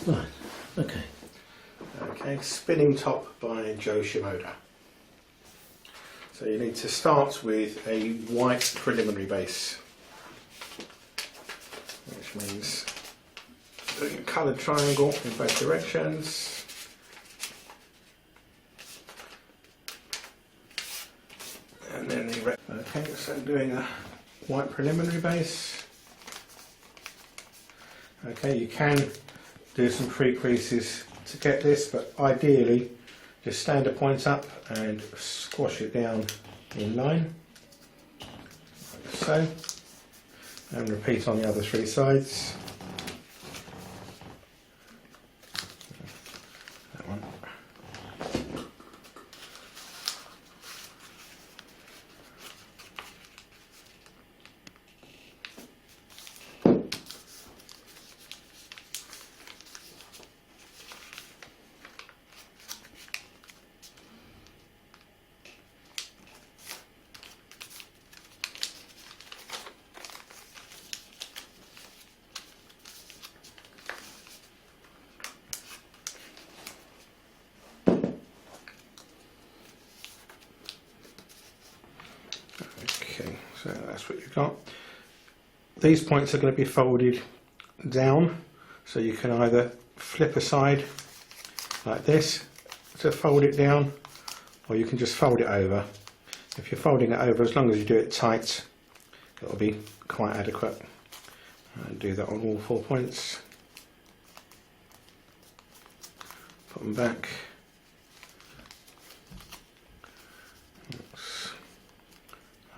Right, okay. Okay, Spinning Top by Shimoda. So you need to start with a white preliminary base, which means doing a coloured triangle in both directions. And then okay, so doing a white preliminary base. Okay, you can do some pre-creases to get this, but ideally just stand the points up and squash it down in line, like so, and repeat on the other three sides. That one. Okay, so that's what you've got. These points are going to be folded down, so you can either flip aside like this to fold it down, or you can just fold it over. If you're folding it over, as long as you do it tight, it'll be quite adequate. And do that on all 4 points. Put them back.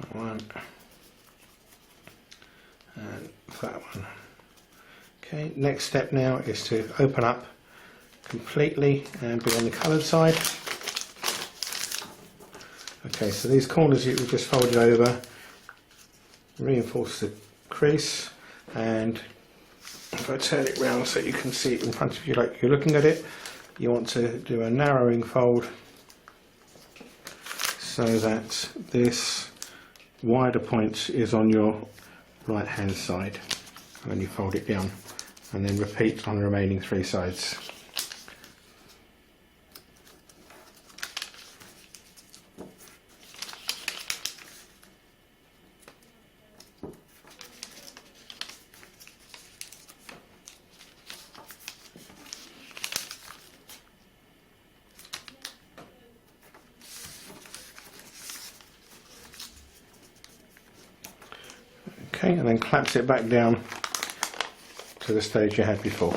That one and that one. Okay, next step now is to open up completely and be on the coloured side. Okay, so these corners you just folded over, reinforce the crease, and if I turn it round so you can see it in front of you like you're looking at it, you want to do a narrowing fold so that this wider point is on your right hand side, and then you fold it down and then repeat on the remaining 3 sides. Okay, and then clamps it back down to the stage you had before.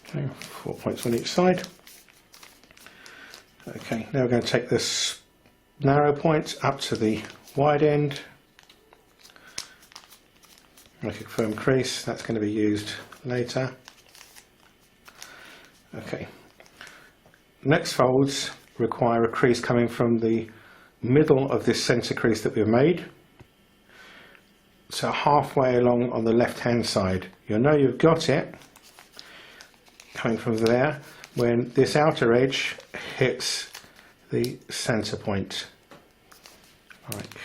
Okay, 4 points on each side. Okay, now we're going to take this narrow point up to the wide end. Make a firm crease, that's going to be used later. Okay, next folds require a crease coming from the middle of this centre crease that we've made, so halfway along on the left hand side. You'll know you've got it coming from there when this outer edge hits the centre point, like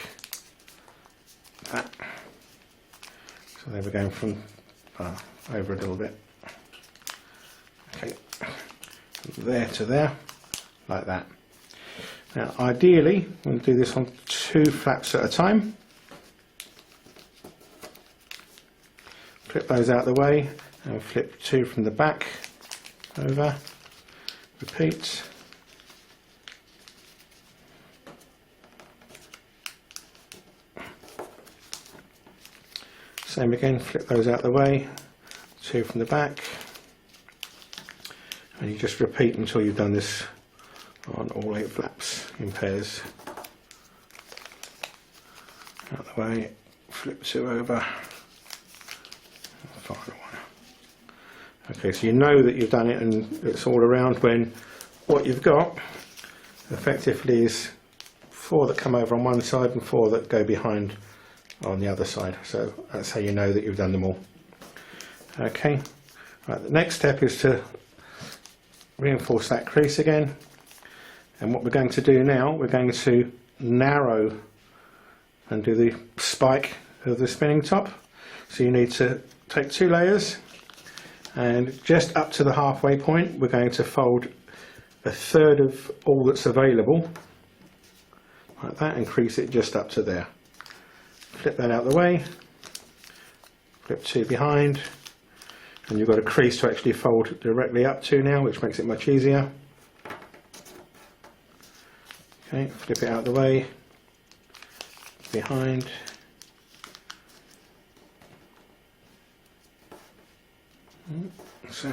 that. So they were going from over a little bit. Okay, there to there, like that. Now ideally, we'll do this on 2 flaps at a time. Flip those out of the way and flip 2 from the back over. Repeat. Same again, flip those out the way, 2 from the back, and you just repeat until you've done this on all 8 flaps in pairs. Out the way, flip 2 over, final one. Okay, so you know that you've done it and it's all around when what you've got effectively is 4 that come over on one side and 4 that go behind on the other side. So that's how you know that you've done them all. Okay, right, the next step is to reinforce that crease again. And what we're going to do now, we're going to narrow and do the spike of the spinning top. So you need to take 2 layers, and just up to the halfway point we're going to fold 1/3 of all that's available like that, and crease it just up to there. Flip that out the way, flip 2 behind, and you've got a crease to actually fold directly up to now, which makes it much easier. Okay, flip it out the way, behind, so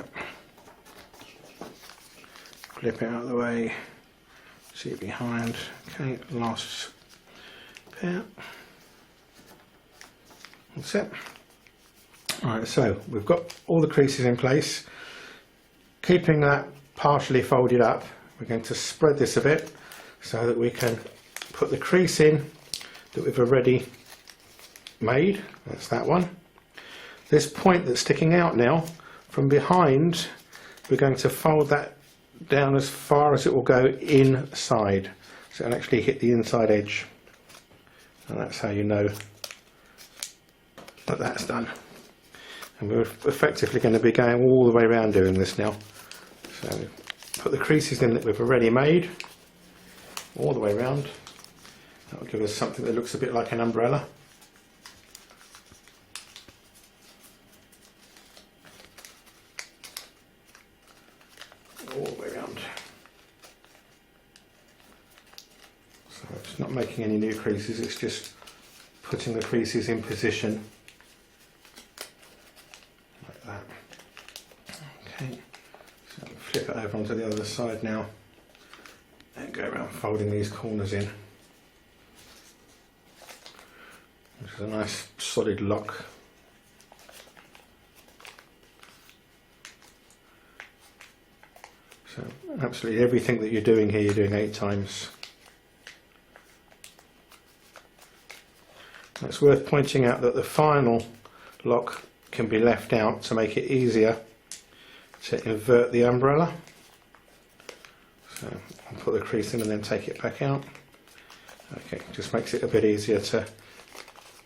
flip it out of the way, see it behind. Okay, last pair. That's it. Alright, so we've got all the creases in place. Keeping that partially folded up, we're going to spread this a bit so that we can put the crease in that we've already made. That's that one. This point that's sticking out now, from behind, we're going to fold that down as far as it will go inside, so it'll actually hit the inside edge, and that's how you know that that's done. And we're effectively going to be going all the way around doing this now. So put the creases in that we've already made all the way around. That will give us something that looks a bit like an umbrella. All the way around. So it's not making any new creases, it's just putting the creases in position like that. Okay, so flip it over onto the other side now and go around folding these corners in. Which is a nice solid lock. So absolutely everything that you're doing here, you're doing 8 times. It's worth pointing out that the final lock can be left out to make it easier to invert the umbrella. So I'll put the crease in and then take it back out. Okay, just makes it a bit easier to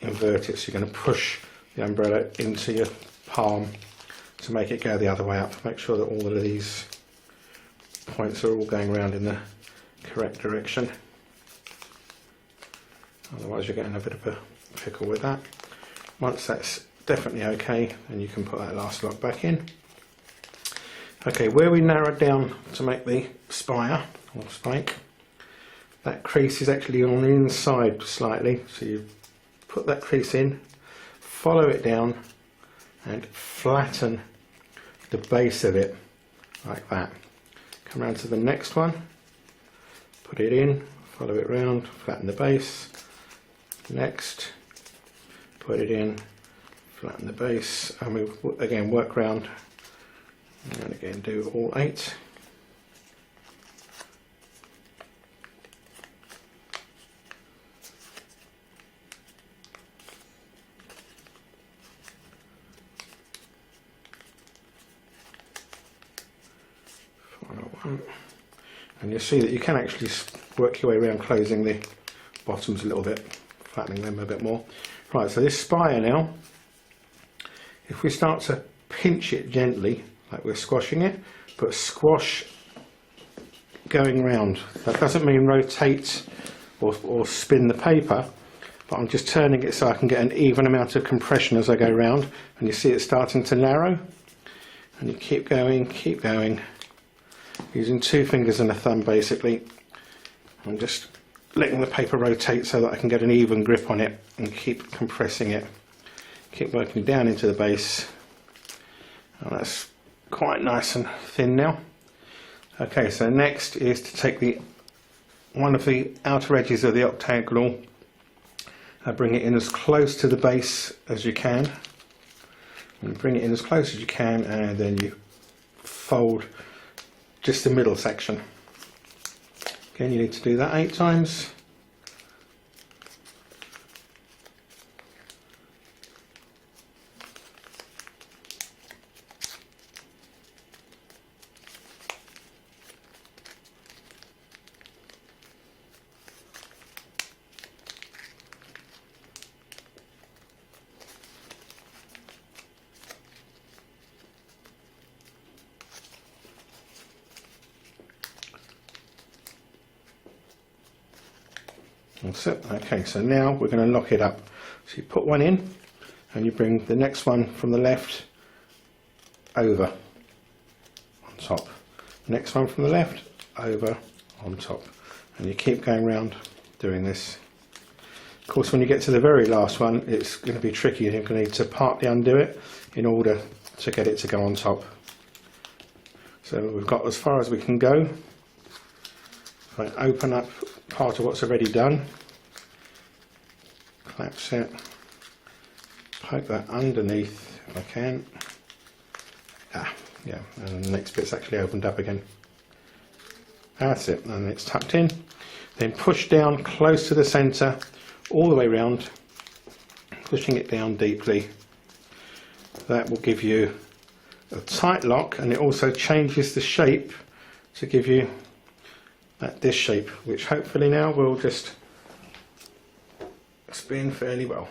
invert it. So you're going to push the umbrella into your palm to make it go the other way up. Make sure that all of these points are all going around in the correct direction. Otherwise you're getting a bit of a pickle with that. Once that's definitely okay, then you can put that last lock back in. Okay, where we narrowed down to make the spire or spike, that crease is actually on the inside slightly, so you put that crease in, follow it down and flatten the base of it like that. Come around to the next one, put it in, follow it round, flatten the base. Next, put it in, flatten the base, and we again work round and again do all 8. Final one. And you'll see that you can actually work your way around closing the bottoms a little bit, flattening them a bit more. Right, so this spire now, if we start to pinch it gently, like we're squashing it, but squash going round. That doesn't mean rotate or spin the paper, but I'm just turning it so I can get an even amount of compression as I go round, and you see it starting to narrow, and you keep going, using 2 fingers and a thumb basically. I'm just letting the paper rotate so that I can get an even grip on it and keep compressing it. Keep working down into the base. Oh, that's quite nice and thin now. Okay, so next is to take one of the outer edges of the octagonal, bring it in as close to the base as you can, and bring it in as close as you can, and then you fold just the middle section. Again, you need to do that 8 times. That's it. Okay, so now we're going to lock it up. So you put one in and you bring the next one from the left over on top. Next one from the left over on top. And you keep going round doing this. Of course, when you get to the very last one, it's going to be tricky. You're going to need to partly undo it in order to get it to go on top. So we've got as far as we can go. If I open up part of what's already done, collapse it, poke that underneath if I can. Yeah, and the next bit's actually opened up again. That's it, and it's tucked in. Then push down close to the centre, all the way round, pushing it down deeply. That will give you a tight lock, and it also changes the shape to give you this shape, which hopefully now will just spin fairly well.